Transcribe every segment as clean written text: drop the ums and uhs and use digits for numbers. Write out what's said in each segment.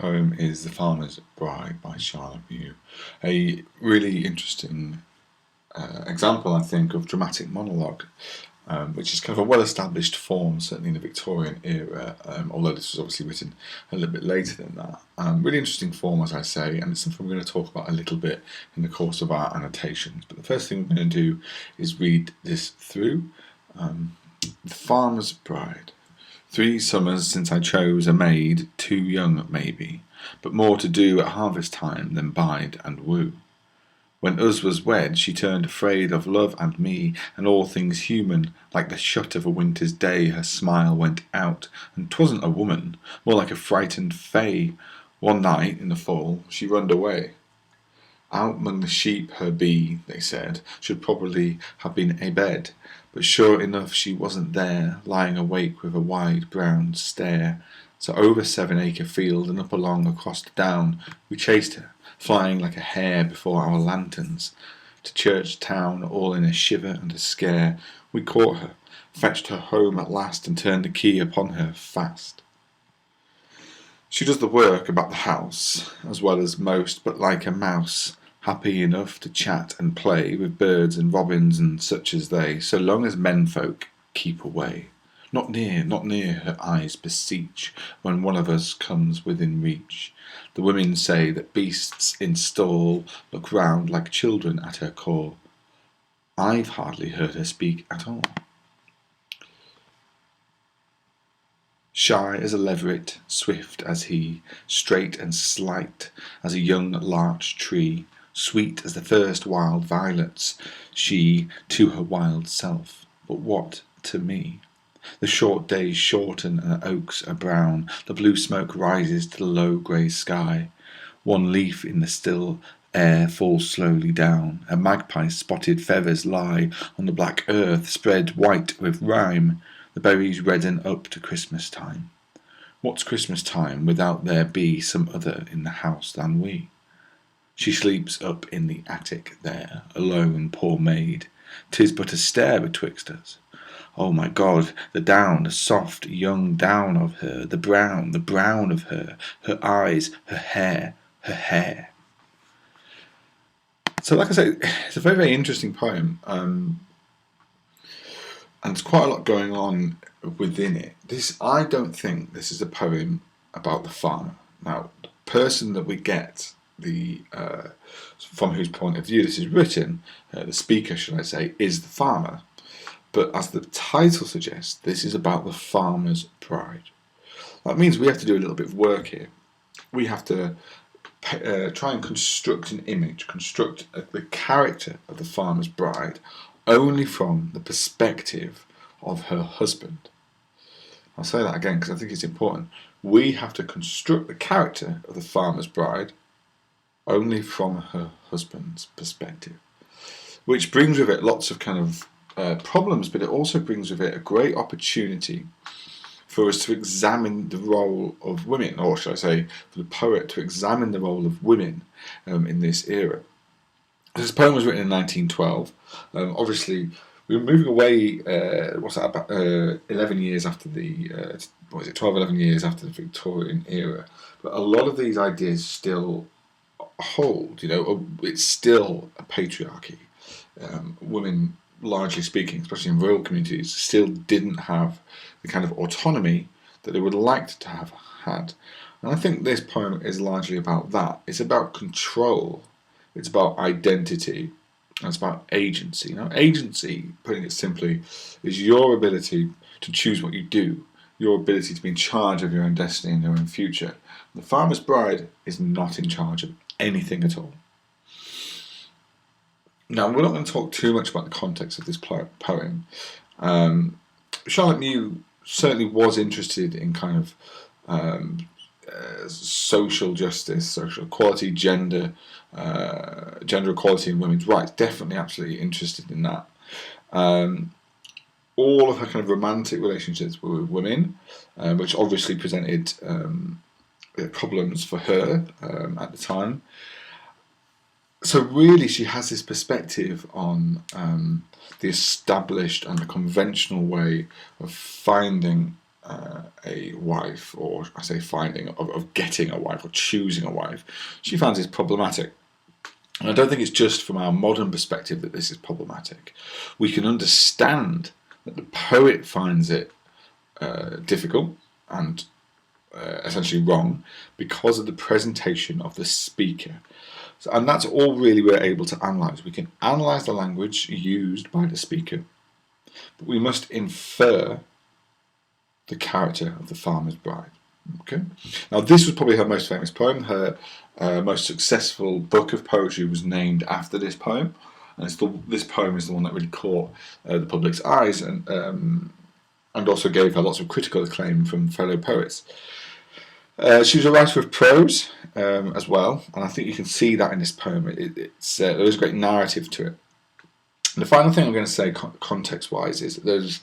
poem is The Farmer's Bride by Charlotte Mew. A really interesting example, I think, of dramatic monologue, which is kind of a well-established form, certainly in the Victorian era, although this was obviously written a little bit later than that. Really interesting form, as I say, and it's something we're going to talk about a little bit in the course of our annotations. But the first thing we're going to do is read this through. The Farmer's Bride. 3 summers since I chose a maid, too young maybe, but more to do at harvest time than bide and woo. When us was wed, she turned afraid of love and me, and all things human, like the shut of a winter's day, her smile went out, and 'twasn't a woman, more like a frightened fay. One night, in the fall, she runned away. Out among the sheep her be, they said, should probably have been a bed, but sure enough she wasn't there, lying awake with a wide brown stare. So over 7 acre field and up along across the down we chased her, flying like a hare before our lanterns. To church town, all in a shiver and a scare, we caught her, fetched her home at last, and turned the key upon her fast. She does the work about the house, as well as most, but like a mouse, happy enough to chat and play with birds and robins and such as they, so long as menfolk keep away. Not near, her eyes beseech, when one of us comes within reach. The women say that beasts in stall look round like children at her call. I've hardly heard her speak at all. Shy as a leveret, swift as he, straight and slight as a young larch tree, sweet as the first wild violets, she to her wild self, but what to me? The short days shorten and the oaks are brown, the blue smoke rises to the low grey sky. One leaf in the still air falls slowly down, a magpie's spotted feathers lie on the black earth spread white with rime. The berries redden up to Christmas time. What's Christmas time without there be some other in the house than we? She sleeps up in the attic there, alone, poor maid. 'Tis but a stair betwixt us. Oh my God, the down, the soft young down of her, the brown of her eyes, her hair, her hair. So like I say, it's a very, very interesting poem. And there's quite a lot going on within it. I don't think this is a poem about the farmer. Now, the person that we get from whose point of view this is written, the speaker, should I say, is the farmer. But as the title suggests, this is about the farmer's bride. That means we have to do a little bit of work here. We have to try and construct an image, construct the character of the farmer's bride only from the perspective of her husband. I'll say that again because I think it's important. We have to construct the character of the farmer's bride only from her husband's perspective, which brings with it lots of kind of problems, but it also brings with it a great opportunity for us to examine the role of women, or should I say, for the poet to examine the role of women in this era. This poem was written in 1912. Obviously, we were moving away. About 11 years after the 12, 11 years after the Victorian era. But a lot of these ideas still hold. It's still a patriarchy. Women, largely speaking, especially in rural communities, still didn't have the kind of autonomy that they would like to have had. And I think this poem is largely about that. It's about control. It's about identity, and it's about agency. Now, agency, putting it simply, is your ability to choose what you do, your ability to be in charge of your own destiny and your own future. The farmer's bride is not in charge of anything at all. Now, we're not going to talk too much about the context of this poem. Charlotte Mew certainly was interested in kind of social justice, social equality, gender equality and women's rights. Definitely, absolutely interested in that. All of her kind of romantic relationships were with women, which obviously presented problems for her at the time. So really, she has this perspective on the established and the conventional way of finding a wife, or I say finding, of getting a wife or choosing a wife, she finds this problematic. And I don't think it's just from our modern perspective that this is problematic. We can understand that the poet finds it difficult and essentially wrong because of the presentation of the speaker. So, and that's all really we're able to analyse. We can analyse the language used by the speaker, but we must infer the character of the farmer's bride. Okay. Now, this was probably her most famous poem. Her most successful book of poetry was named after this poem, and this poem is the one that really caught the public's eyes, and also gave her lots of critical acclaim from fellow poets. She was a writer of prose as well, and I think you can see that in this poem. There is a great narrative to it. And the final thing I'm going to say, context-wise, is that there's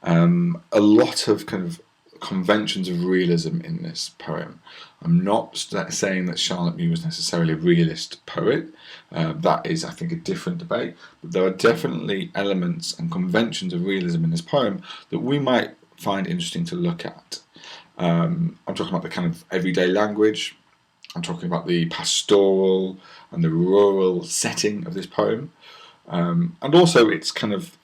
a lot of kind of conventions of realism in this poem. I'm not saying that Charlotte Mew was necessarily a realist poet. That is, I think, a different debate. But there are definitely elements and conventions of realism in this poem that we might find interesting to look at. I'm talking about the kind of everyday language. I'm talking about the pastoral and the rural setting of this poem. And also its kind of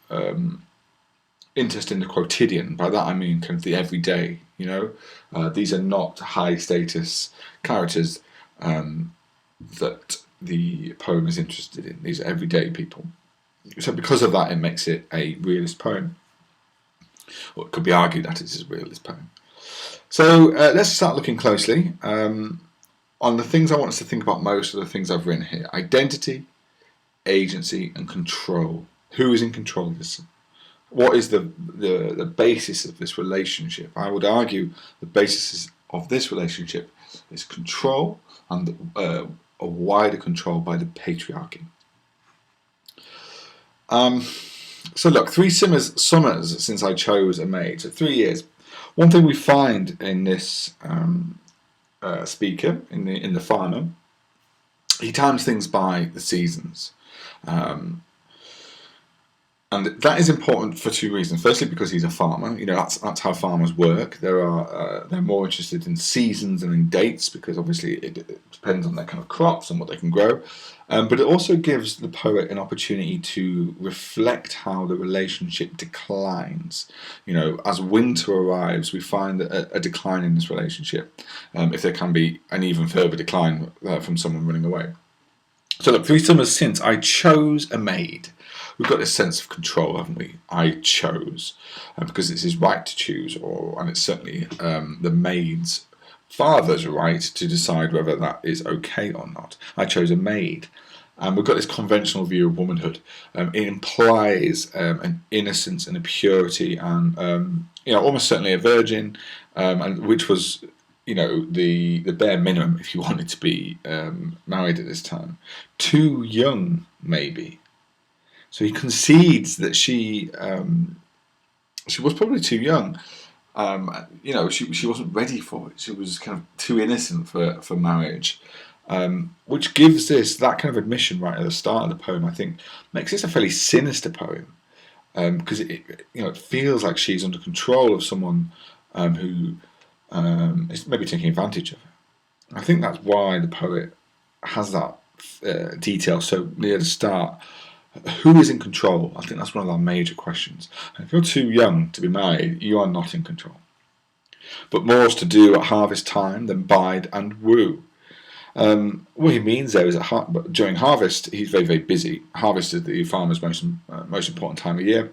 interest in the quotidian. By that I mean kind of the everyday, These are not high status characters that the poem is interested in. These are everyday people. So because of that, it makes it a realist poem. Or it could be argued that it is a realist poem. So let's start looking closely on the things I want us to think about most of the things I've written here. Identity, agency, and control. Who is in control of this? What is the basis of this relationship? I would argue the basis of this relationship is control, and a wider control by the patriarchy. So look, 3 summers since I chose a maid, so 3 years. One thing we find in this speaker, in the farmer, he times things by the seasons. And that is important for 2 reasons. Firstly, because he's a farmer. That's how farmers work. They're more interested in seasons than in dates, because obviously it depends on their kind of crops and what they can grow. But it also gives the poet an opportunity to reflect how the relationship declines. As winter arrives, we find a decline in this relationship, if there can be an even further decline from someone running away. So look, 3 summers since I chose a maid. We've got this sense of control, haven't we? I chose, because it's his right to choose, and it's certainly the maid's father's right to decide whether that is okay or not. I chose a maid. We've got this conventional view of womanhood. It implies an innocence and a purity, and almost certainly a virgin, and which was the bare minimum if you wanted to be married at this time. Too young, maybe. So he concedes that she was probably too young. She wasn't ready for it. She was kind of too innocent for marriage, which gives that kind of admission right at the start of the poem. I think makes this a fairly sinister poem, because it feels like she's under control of someone who is maybe taking advantage of her. I think that's why the poet has that detail so near the start. Who is in control? I think that's one of our major questions. And if you're too young to be married, you are not in control. But more is to do at harvest time than bide and woo. What he means there is that during harvest, he's very, very busy. Harvest is the farmer's most important time of year.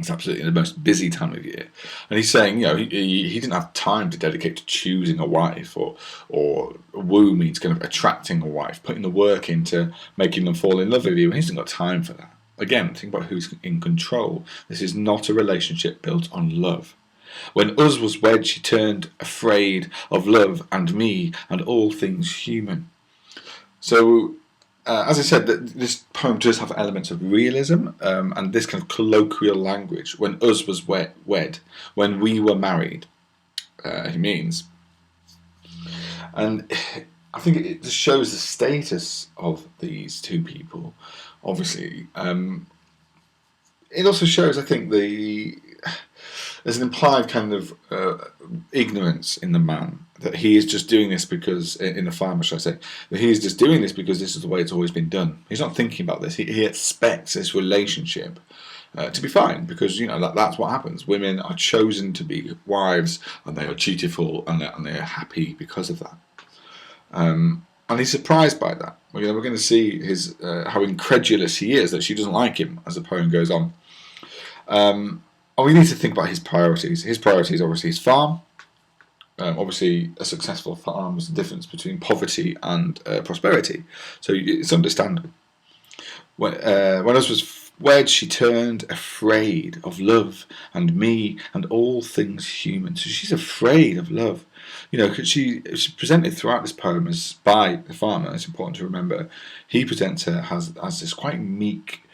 It's absolutely the most busy time of year. And he's saying, he didn't have time to dedicate to choosing a wife, or woo means kind of attracting a wife, putting the work into making them fall in love with you. He hasn't got time for that. Again, think about who's in control. This is not a relationship built on love. When us was wed, she turned afraid of love and me and all things human. So, as I said, this poem does have elements of realism and this kind of colloquial language. When us was wed, when we were married, he means. And I think it just shows the status of these 2 people, obviously. It also shows, I think, there's an implied kind of ignorance in the man, that he is just doing this because, in the farmer, should I say, that he is just doing this because this is the way it's always been done. He's not thinking about this. He expects this relationship to be fine, because that's what happens. Women are chosen to be wives, and they are cheated for, and they are happy because of that. And he's surprised by that. We're going to see his how incredulous he is that she doesn't like him as the poem goes on. And we need to think about his priorities. His priorities, obviously, his farm. Obviously, a successful farm is the difference between poverty and prosperity. So it's understandable. When us was wed, she turned afraid of love and me and all things human. So she's afraid of love. Because she's presented throughout this poem as by the farmer. It's important to remember. He presents her as this quite meek.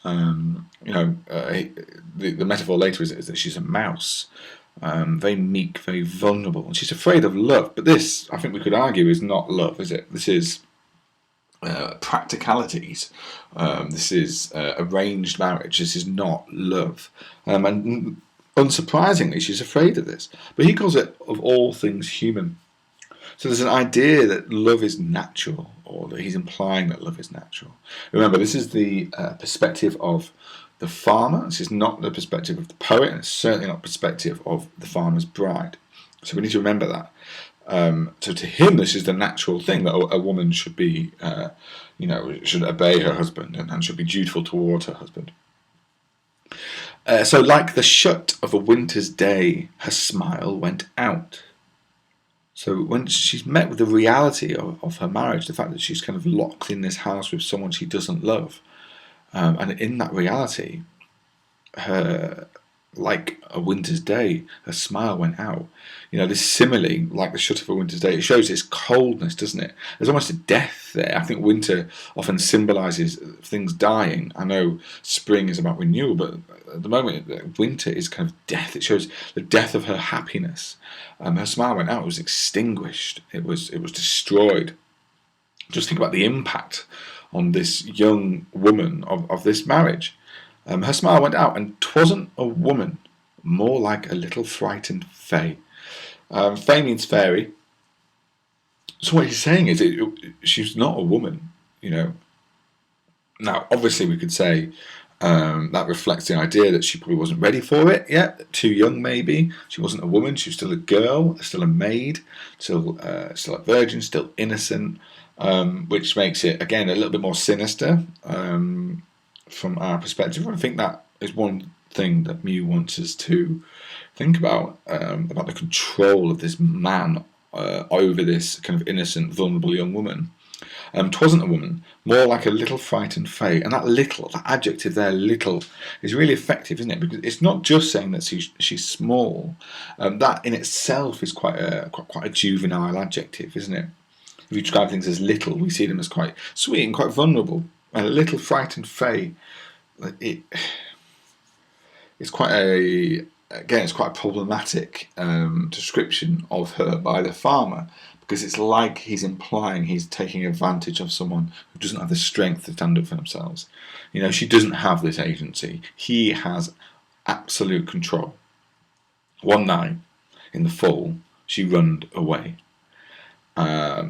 The metaphor later is that she's a mouse. Very meek, very vulnerable, and she's afraid of love. But this, I think we could argue, is not love, is it? This is practicalities. This is arranged marriage. This is not love. And unsurprisingly, she's afraid of this. But he calls it, of all things, human. So there's an idea that love is natural, or that he's implying that love is natural. Remember, this is the perspective of the farmer. This is not the perspective of the poet, and it's certainly not the perspective of the farmer's bride. So we need to remember that. So to him, this is the natural thing, that a woman should be, should obey her husband and should be dutiful towards her husband. So like the shut of a winter's day, her smile went out. So when she's met with the reality of her marriage, the fact that she's kind of locked in this house with someone she doesn't love, and in that reality, her, like a winter's day, her smile went out. This simile, like the shut of a winter's day, it shows its coldness, doesn't it? There's almost a death there. I think winter often symbolises things dying. I know spring is about renewal, but at the moment, winter is kind of death. It shows the death of her happiness. Her smile went out. It was extinguished. It was destroyed. Just think about the impact on this young woman of this marriage. Her smile went out, and 'twasn't a woman, more like a little frightened fay. Fay means fairy. So what he's saying is, she's not a woman, Now, obviously, we could say that reflects the idea that she probably wasn't ready for it yet, too young maybe. She wasn't a woman, she was still a girl, still a maid, still a virgin, still innocent, which makes it, again, a little bit more sinister from our perspective. I think that is one thing that Mew wants us to think about the control of this man over this kind of innocent, vulnerable young woman. 'Twasn't a woman, more like a little frightened fay. And that little, that adjective there, little, is really effective, isn't it? Because it's not just saying that she's small. That in itself is quite a juvenile adjective, isn't it? If you describe things as little, we see them as quite sweet and quite vulnerable. A little frightened fay, it's quite a problematic description of her by the farmer, because it's like he's implying he's taking advantage of someone who doesn't have the strength to stand up for themselves. She doesn't have this agency. He has absolute control. One night, in the fall, she runned away.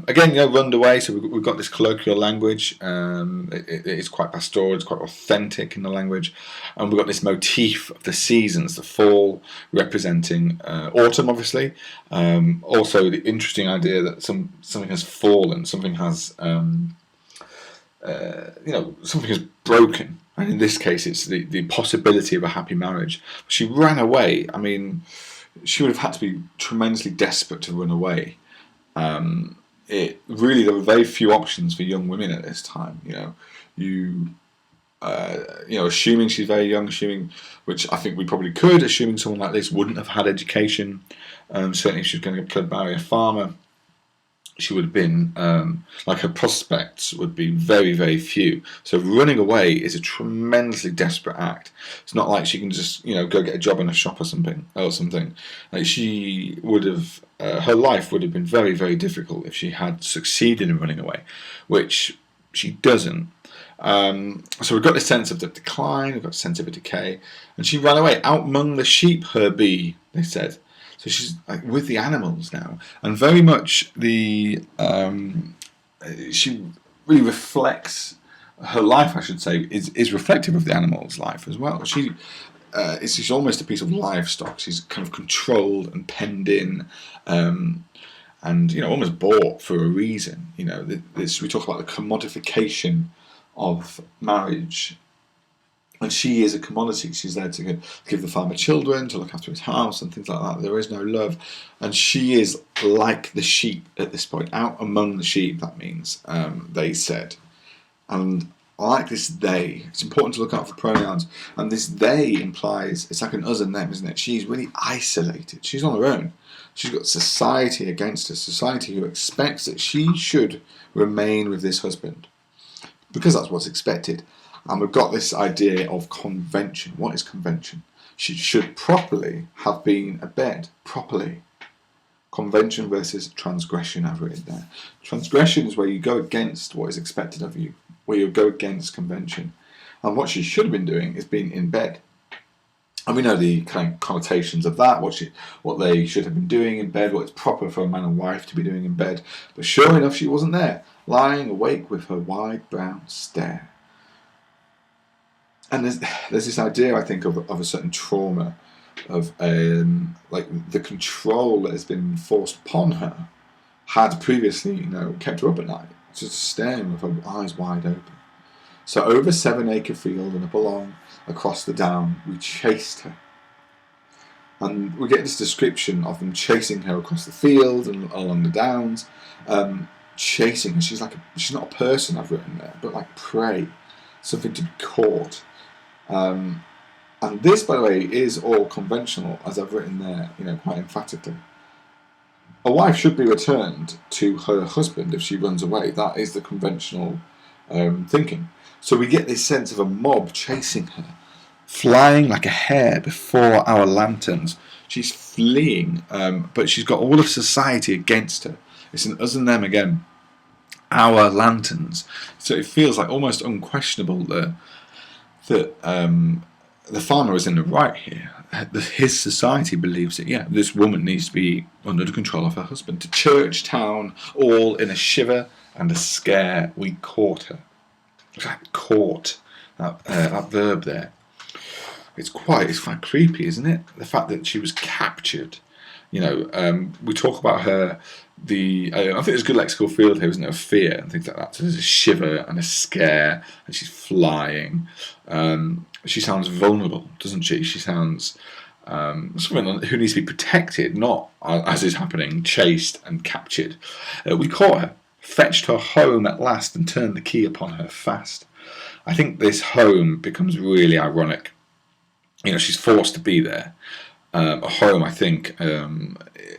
Again, runned away, so we've got this colloquial language. It's quite pastoral, it's quite authentic in the language. And we've got this motif of the seasons, the fall representing autumn, obviously. Also, the interesting idea that something has fallen, something has, something has broken. And in this case, it's the possibility of a happy marriage. She ran away. I mean, she would have had to be tremendously desperate to run away. There were very few options for young women at this time. Assuming she's very young, which I think we probably could, assuming someone like this wouldn't have had education. Certainly, if she was going to marry a farmer, she would have been like her prospects would be very, very few. So running away is a tremendously desperate act. It's not like she can just go get a job in a shop or something. Like she would have, her life would have been very, very difficult if she had succeeded in running away, which she doesn't. So we've got this sense of the decline, we've got a sense of a decay, and she ran away. Out among the sheep her be, they said. So she's like with the animals now, and very much she really reflects her life. I should say is reflective of the animal's life as well. She's almost a piece of livestock. She's kind of controlled and penned in. And almost bought for a reason. We talk about the commodification of marriage, and she is a commodity. She's there to give the farmer children, to look after his house and things like that. There is no love, and she is like the sheep at this point, out among the sheep. That means they said, and I like this they. It's important to look out for pronouns, and this they implies it's like an us and them, isn't it? She's really isolated. She's on her own. She's got society against her, society who expects that she should remain with this husband because that's what's expected. And we've got this idea of convention. What is convention? She should properly have been abed. Properly. Convention versus transgression, I've written there. Transgression is where you go against what is expected of you, where you go against convention. And what she should have been doing is being in bed. And we know the kind of connotations of that, what they should have been doing in bed, what it's proper for a man and wife to be doing in bed. But sure enough, she wasn't there, lying awake with her wide brown stare. And there's this idea, I think, of a certain trauma, of like the control that has been forced upon her had previously, kept her up at night, just staring with her eyes wide open. So over 7-acre field and up along across the down, we chased her. And we get this description of them chasing her across the field and along the downs, chasing her. She's not a person, I've written there, but like prey, something to be caught. And this, by the way, is all conventional, as I've written there, quite emphatically. A wife should be returned to her husband if she runs away. That is the conventional thinking. So we get this sense of a mob chasing her, flying like a hare before our lanterns. She's fleeing, but she's got all of society against her. It's an us and them again. Our lanterns. So it feels like almost unquestionable that the farmer is in the right here. His society believes that, this woman needs to be under the control of her husband. To church, town, all in a shiver and a scare, we caught her. Like caught, that verb there. It's quite creepy, isn't it? The fact that she was captured. We talk about her. I think there's a good lexical field here, isn't there, of fear and things like that. So there's a shiver and a scare, and she's flying. She sounds vulnerable, doesn't she? She sounds someone who needs to be protected, not, as is happening, chased and captured. We caught her, fetched her home at last, and turned the key upon her fast. I think this home becomes really ironic. She's forced to be there. A home, I think,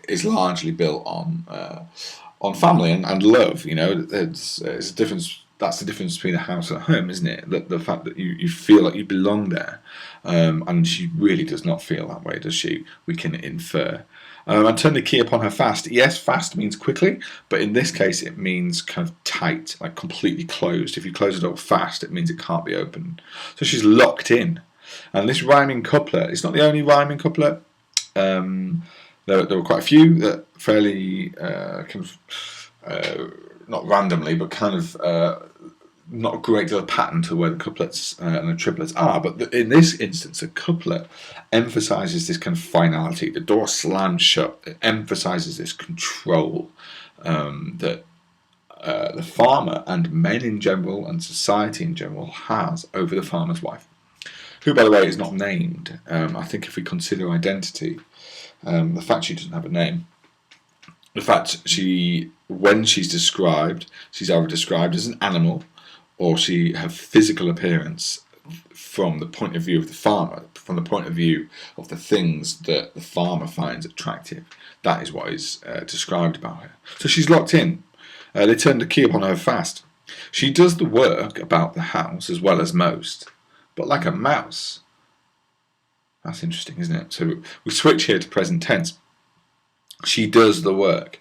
is largely built on family and love. It's a difference. That's the difference between a house and a home, isn't it? The fact that you feel like you belong there, and she really does not feel that way, does she? We can infer. And turn the key upon her fast. Yes, fast means quickly, but in this case it means kind of tight, like completely closed. If you close the door fast, it means it can't be opened. So she's locked in. And this rhyming couplet, it's not the only rhyming couplet. There were quite a few that fairly not randomly, but kind of not a great deal of pattern to where the couplets and the triplets are. But in this instance, a couplet emphasises this kind of finality. The door slams shut. It emphasises this control that the farmer and men in general and society in general has over the farmer's wife, who, by the way, is not named. I think if we consider identity, the fact she doesn't have a name, the fact when she's described, she's either described as an animal or her physical appearance from the point of view of the farmer, from the point of view of the things that the farmer finds attractive. That is what is described about her. So she's locked in. They turn the key upon her fast. She does the work about the house as well as most, but like a mouse. That's interesting, isn't it? So we switch here to present tense. She does the work.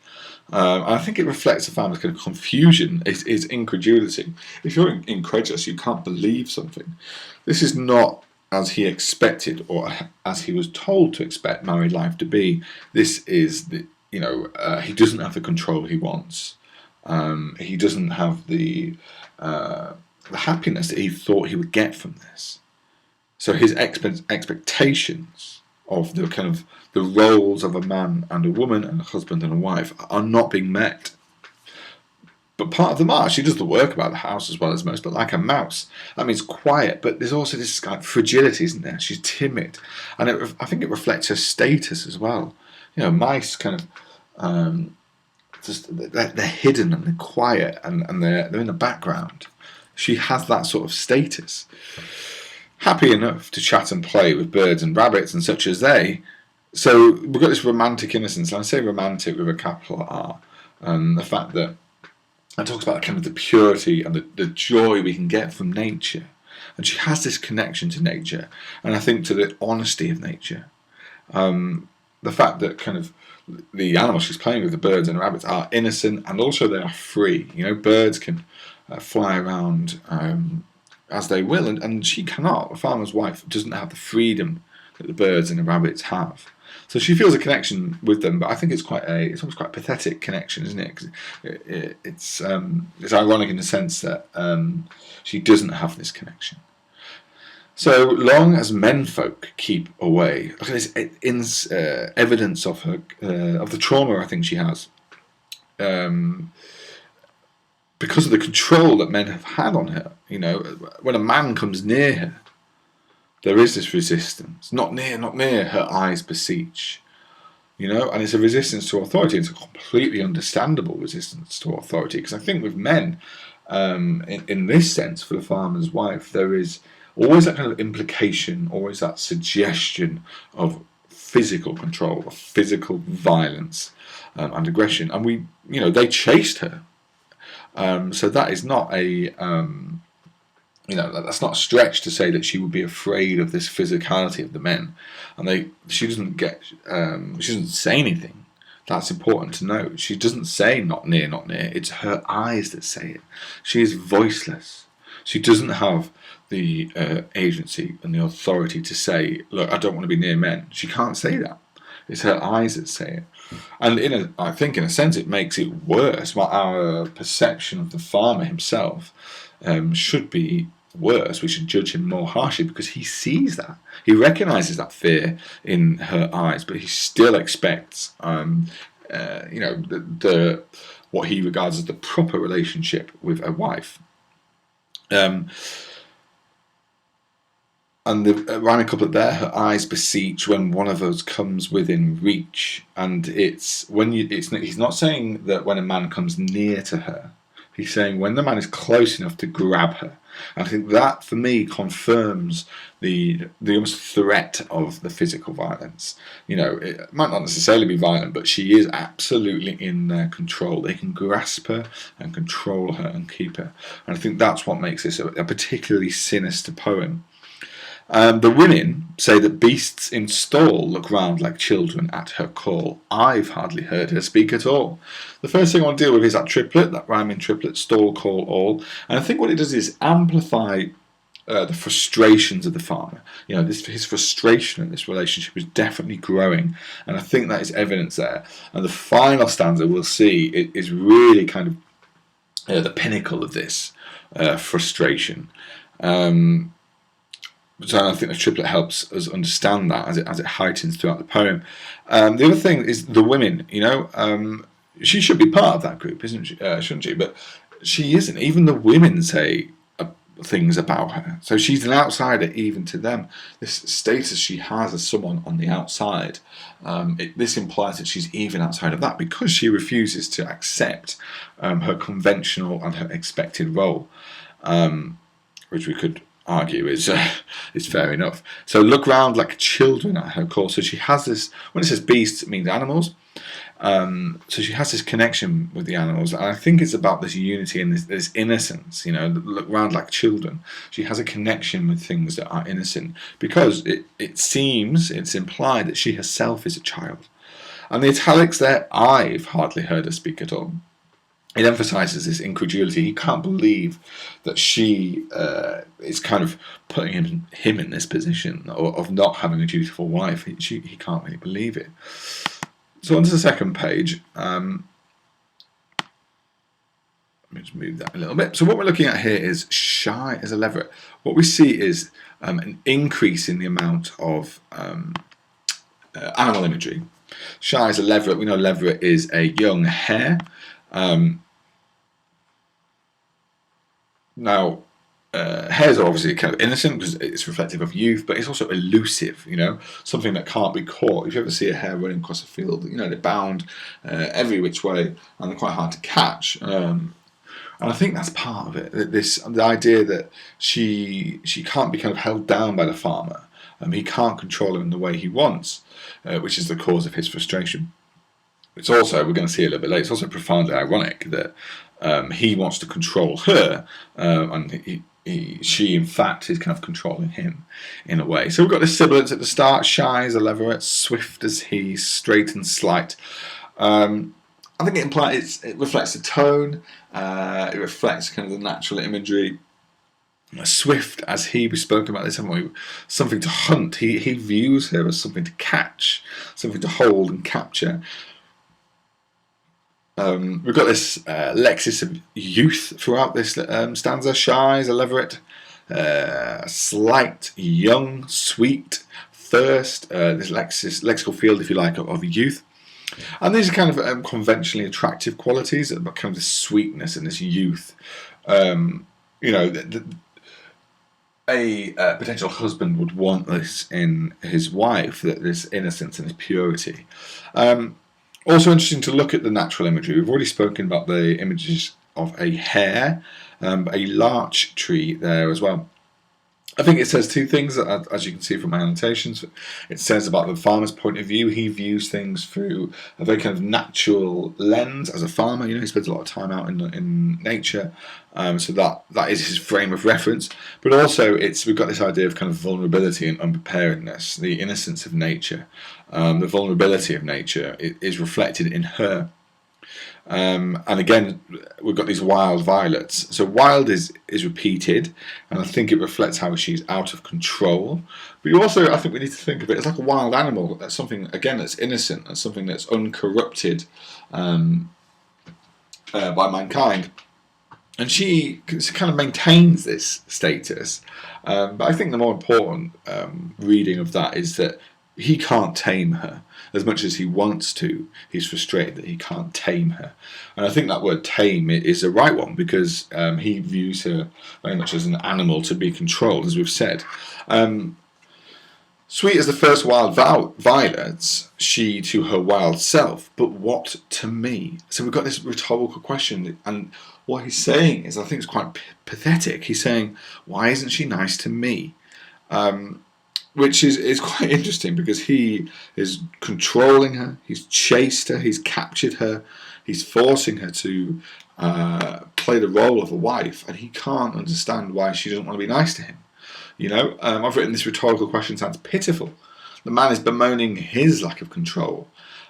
And I think it reflects the farmer's kind of confusion, his incredulity. If you're incredulous, you can't believe something. This is not as he expected or as he was told to expect married life to be. This is he doesn't have the control he wants. He doesn't have the happiness that he thought he would get from this. So his expectations of the kind of the roles of a man and a woman and a husband and a wife are not being met. But part of them are. She does the work about the house as well as most, but like a mouse. That means quiet, but there's also this kind of fragility, isn't there? She's timid. And I think it reflects her status as well. Mice kind of, they're hidden and they're quiet and they're in the background. She has that sort of status. Happy enough to chat and play with birds and rabbits and such as they. So we've got this romantic innocence, and I say romantic with a capital R, and the fact that it talks about kind of the purity and the joy we can get from nature. And she has this connection to nature, and I think to the honesty of nature. The fact that kind of the animals she's playing with, the birds and the rabbits, are innocent, and also they are free. Birds can fly around as they will, and she cannot. A farmer's wife doesn't have the freedom that the birds and the rabbits have. So she feels a connection with them, but I think it's almost quite a pathetic connection, isn't it? 'Cause it's ironic in the sense that she doesn't have this connection. So long as menfolk keep away, look at this evidence of her of the trauma I think she has, because of the control that men have had on her. When a man comes near her, there is this resistance. Not near, her eyes beseech. And it's a resistance to authority. It's a completely understandable resistance to authority, because I think with men, in this sense, for the farmer's wife, there is always that kind of implication, always that suggestion of physical control, of physical violence and aggression. And they chased her. So that is not that's not a stretch to say that she would be afraid of this physicality of the men. And she doesn't say anything. That's important to note. She doesn't say not near, not near. It's her eyes that say it. She is voiceless. She doesn't have the agency and the authority to say, look, I don't want to be near men. She can't say that. It's her eyes that say it. And I think in a sense it makes it worse. Our perception of the farmer himself should be worse. We should judge him more harshly because he sees that. He recognises that fear in her eyes, but he still expects what he regards as the proper relationship with a wife. And the rhyming couplet there, her eyes beseech when one of us comes within reach. And he's not saying that when a man comes near to her. He's saying when the man is close enough to grab her. And I think that, for me, confirms the almost threat of the physical violence. It might not necessarily be violent, but she is absolutely in their control. They can grasp her and control her and keep her. And I think that's what makes this a particularly sinister poem. The women say that beasts in stall look round like children at her call. I've hardly heard her speak at all. The first thing I want to deal with is that triplet, that rhyming triplet, stall, call, all. And I think what it does is amplify the frustrations of the farmer. His frustration in this relationship is definitely growing, and I think that is evidence there. And the final stanza we'll see is really kind of the pinnacle of this frustration. So I think the triplet helps us understand that as it heightens throughout the poem. The other thing is the women. She should be part of that group, isn't she? Shouldn't she? But she isn't. Even the women say things about her. So she's an outsider even to them. This status she has as someone on the outside, this implies that she's even outside of that because she refuses to accept her conventional and her expected role, which we could argue is fair enough. So look round like children at her call. So she has this, when it says beasts, it means animals. So she has this connection with the animals, and I think it's about this unity and this innocence. Look round like children. She has a connection with things that are innocent because it's implied that she herself is a child. And the italics there, I've hardly heard her speak at all. It emphasises this incredulity. He can't believe that she is kind of putting him in this position of not having a dutiful wife. He can't really believe it. So on to the second page. Let me just move that a little bit. So what we're looking at here is shy as a leveret. What we see is an increase in the amount of animal imagery. Shy as a leveret. We know leveret is a young hare. Now, hares are obviously kind of innocent because it's reflective of youth, but it's also elusive, something that can't be caught. If you ever see a hare running across a field, they're bound every which way and they're quite hard to catch. And I think that's part of it. The idea that she can't be kind of held down by the farmer. He can't control her in the way he wants, which is the cause of his frustration. It's also, we're going to see a little bit later, it's also profoundly ironic that he wants to control her, and she in fact is kind of controlling him in a way. So we've got this sibilance at the start: shy as a leveret, swift as he, straight and slight. I think it reflects the tone. It reflects kind of the natural imagery. Swift as he, we've spoken about this, haven't we? Something to hunt. He views her as something to catch, something to hold and capture. We've got this lexis of youth throughout this stanza. Shy as a leveret, slight, young, sweet, thirst. This lexical field, if you like, of youth. And these are kind of conventionally attractive qualities, but kind of this sweetness and this youth. A potential husband would want this in his wife, this innocence and this purity. Also interesting to look at the natural imagery. We've already spoken about the images of a hare, a larch tree there as well. I think it says two things, as you can see from my annotations. It says about the farmer's point of view. He views things through a very kind of natural lens as a farmer. He spends a lot of time out in nature, so that is his frame of reference. But also, we've got this idea of kind of vulnerability and unpreparedness, the innocence of nature, the vulnerability of nature is reflected in her. And again, we've got these wild violets. So wild is repeated, and I think it reflects how she's out of control. But I think we need to think of it as like a wild animal. That's something, again, that's innocent, and something that's uncorrupted by mankind. And she kind of maintains this status. But I think the more important reading of that is that he can't tame her. As much as he wants to, he's frustrated that he can't tame her. And I think that word tame is the right one, because he views her very much as an animal to be controlled, as we've said. Sweet as the first wild violets, she to her wild self, but what to me? So we've got this rhetorical question, and what he's saying is, I think it's quite pathetic. He's saying, why isn't she nice to me? Which is quite interesting, because he is controlling her, he's chased her, he's captured her, he's forcing her to play the role of a wife, and he can't understand why she doesn't want to be nice to him. I've written this rhetorical question sounds pitiful. The man is bemoaning his lack of control,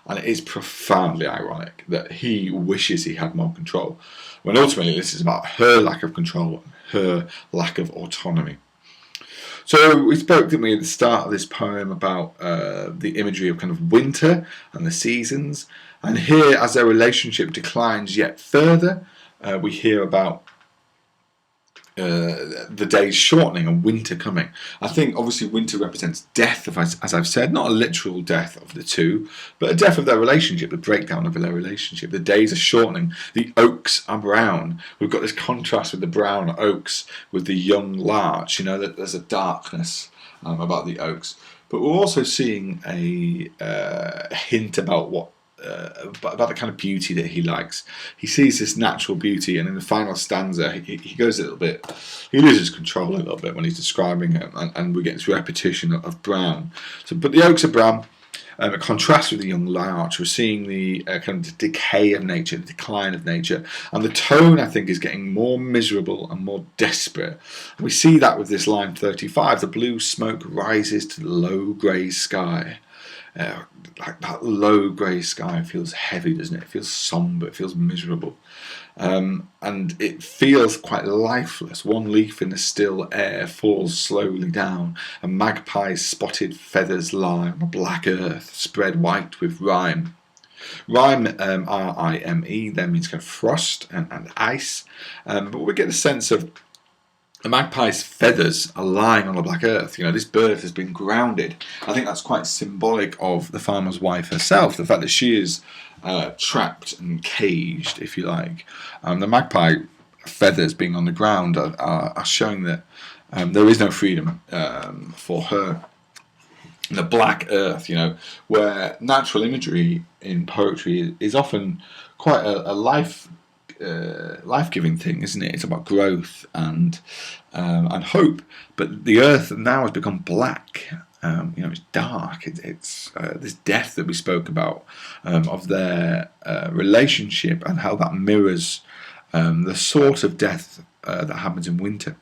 and it is profoundly ironic that he wishes he had more control, when ultimately this is about her lack of control, her lack of autonomy. So we spoke, didn't we, at the start of this poem about the imagery of kind of winter and the seasons. And here, as their relationship declines yet further, we hear about the days shortening and winter coming. I think obviously winter represents death, as I've said, not a literal death of the two, but a death of their relationship, the breakdown of their relationship. The days are shortening, the oaks are brown. We've got this contrast with the brown oaks with the young larch, that there's a darkness about the oaks. But we're also seeing a hint about about the kind of beauty that he likes. He sees this natural beauty, and in the final stanza, he goes a little bit, he loses control a little bit when he's describing it, and we get this repetition of brown. But the oaks are brown. It contrasts with the young larch. We're seeing the kind of decay of nature, the decline of nature, and the tone, I think, is getting more miserable and more desperate. And we see that with this line 35, the blue smoke rises to the low grey sky. uh, like that low grey sky feels heavy, doesn't it? It feels sombre, it feels miserable. And it feels quite lifeless. One leaf in the still air falls slowly down. A magpie's spotted feathers lie on the black earth, spread white with rime. Rime, R-I-M-E, then means kind of frost and ice. But we get the sense of the magpie's feathers are lying on the black earth. This bird has been grounded. I think that's quite symbolic of the farmer's wife herself, the fact that she is trapped and caged, if you like. The magpie feathers being on the ground are showing that there is no freedom for her. The black earth, where natural imagery in poetry is often quite a life-giving thing, isn't it? It's about growth and hope. But the earth now has become black. It's dark. It's this death that we spoke about of their relationship and how that mirrors the sort of death that happens in winter.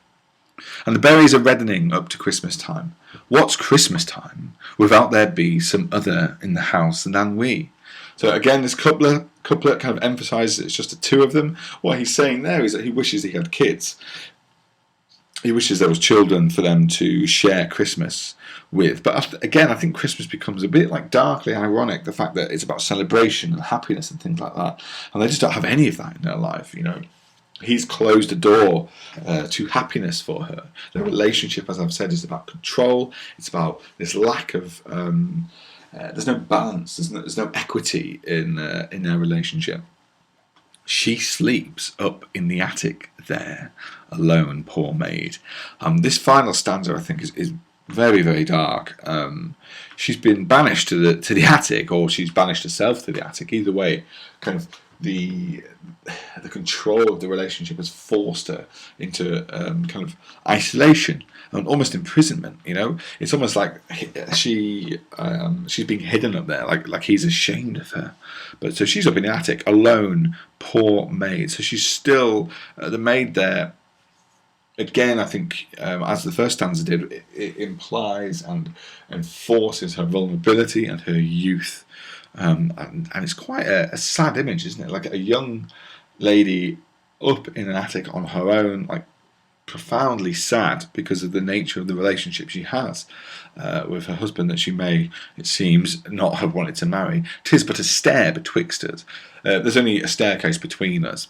And the berries are reddening up to Christmas time. What's Christmas time without there be some other in the house than we? So again, this couplet kind of emphasises it's just the two of them. What he's saying there is that he wishes he had kids. He wishes there was children for them to share Christmas with. But again, I think Christmas becomes a bit like darkly ironic, the fact that it's about celebration and happiness and things like that. And they just don't have any of that in their life, He's closed the door to happiness for her. The relationship, as I've said, is about control. It's about this lack of... there's no balance. There's no equity in their relationship. She sleeps up in the attic there, alone, poor maid. This final stanza, I think, is very, very dark. She's been banished to the attic, or she's banished herself to the attic. Either way, kind of the control of the relationship has forced her into kind of isolation and almost imprisonment. It's almost like she's being hidden up there, like he's ashamed of her. But so she's up in the attic alone, poor maid. So she's still the maid there. Again, I think, as the first stanza did, it implies and enforces her vulnerability and her youth. And it's quite a sad image, isn't it? Like a young lady up in an attic on her own, like profoundly sad because of the nature of the relationship she has with her husband that she may, it seems, not have wanted to marry. 'Tis but a stair betwixt us. There's only a staircase between us.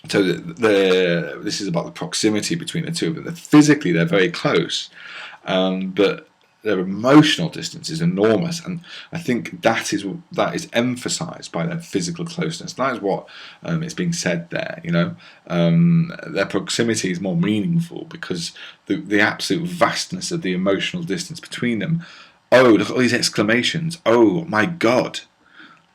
So this is about the proximity between the two of them. Physically, they're very close, but their emotional distance is enormous, and I think that is emphasised by their physical closeness. That is what is being said there. Their proximity is more meaningful because the absolute vastness of the emotional distance between them. Oh, look at all these exclamations! Oh my God!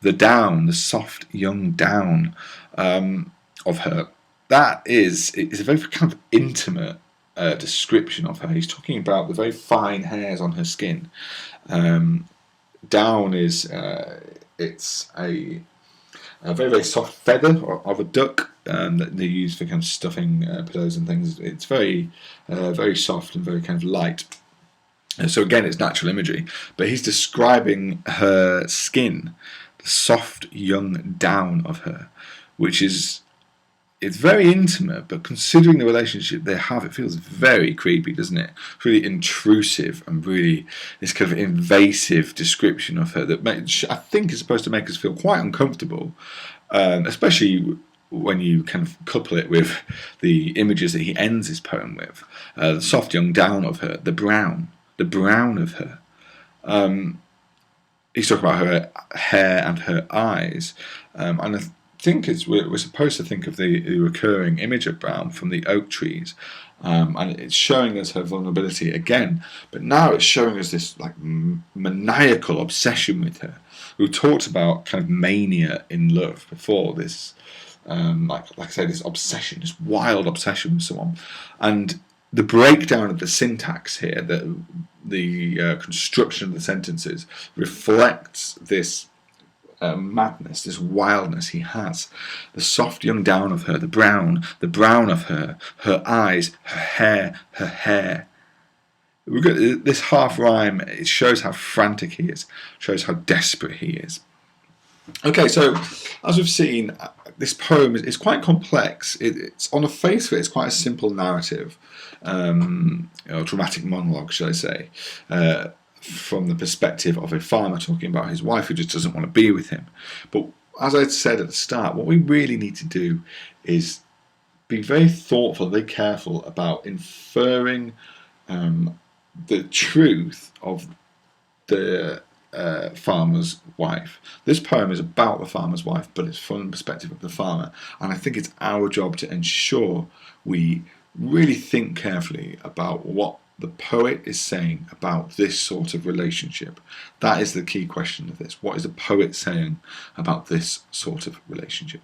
The soft young down of her. It's a very kind of intimate description of her. He's talking about the very fine hairs on her skin. Down is it's a very, very soft feather of a duck that they use for kind of stuffing pillows and things. It's very very soft and very kind of light. So again, it's natural imagery, but he's describing her skin, the soft young down of her, which is... It's very intimate, but considering the relationship they have, it feels very creepy, doesn't it? Really intrusive and really this kind of invasive description of her that I think is supposed to make us feel quite uncomfortable, especially when you kind of couple it with the images that he ends his poem with. The soft young down of her, the brown of her. He's talking about her hair and her eyes, and I think we're supposed to think of the recurring image of brown from the oak trees, and it's showing us her vulnerability again, but now it's showing us this like maniacal obsession with her. We talked about kind of mania in love before, this like I say, this obsession, this wild obsession with someone, and the breakdown of the syntax here, the construction of the sentences reflects this madness, this wildness he has. The soft young down of her, the brown of her eyes, her hair. we've got this half rhyme. It shows how frantic he is, shows how desperate he is. Okay, so as we've seen, this poem is quite complex. It's on the face of it, it's quite a simple narrative, dramatic monologue, shall I say, from the perspective of a farmer talking about his wife who just doesn't want to be with him. But as I said at the start, what we really need to do is be very thoughtful, very careful about inferring the truth of the farmer's wife. This poem is about the farmer's wife, but it's from the perspective of the farmer. And I think it's our job to ensure we really think carefully about what the poet is saying about this sort of relationship. That is the key question of this. What is the poet saying about this sort of relationship?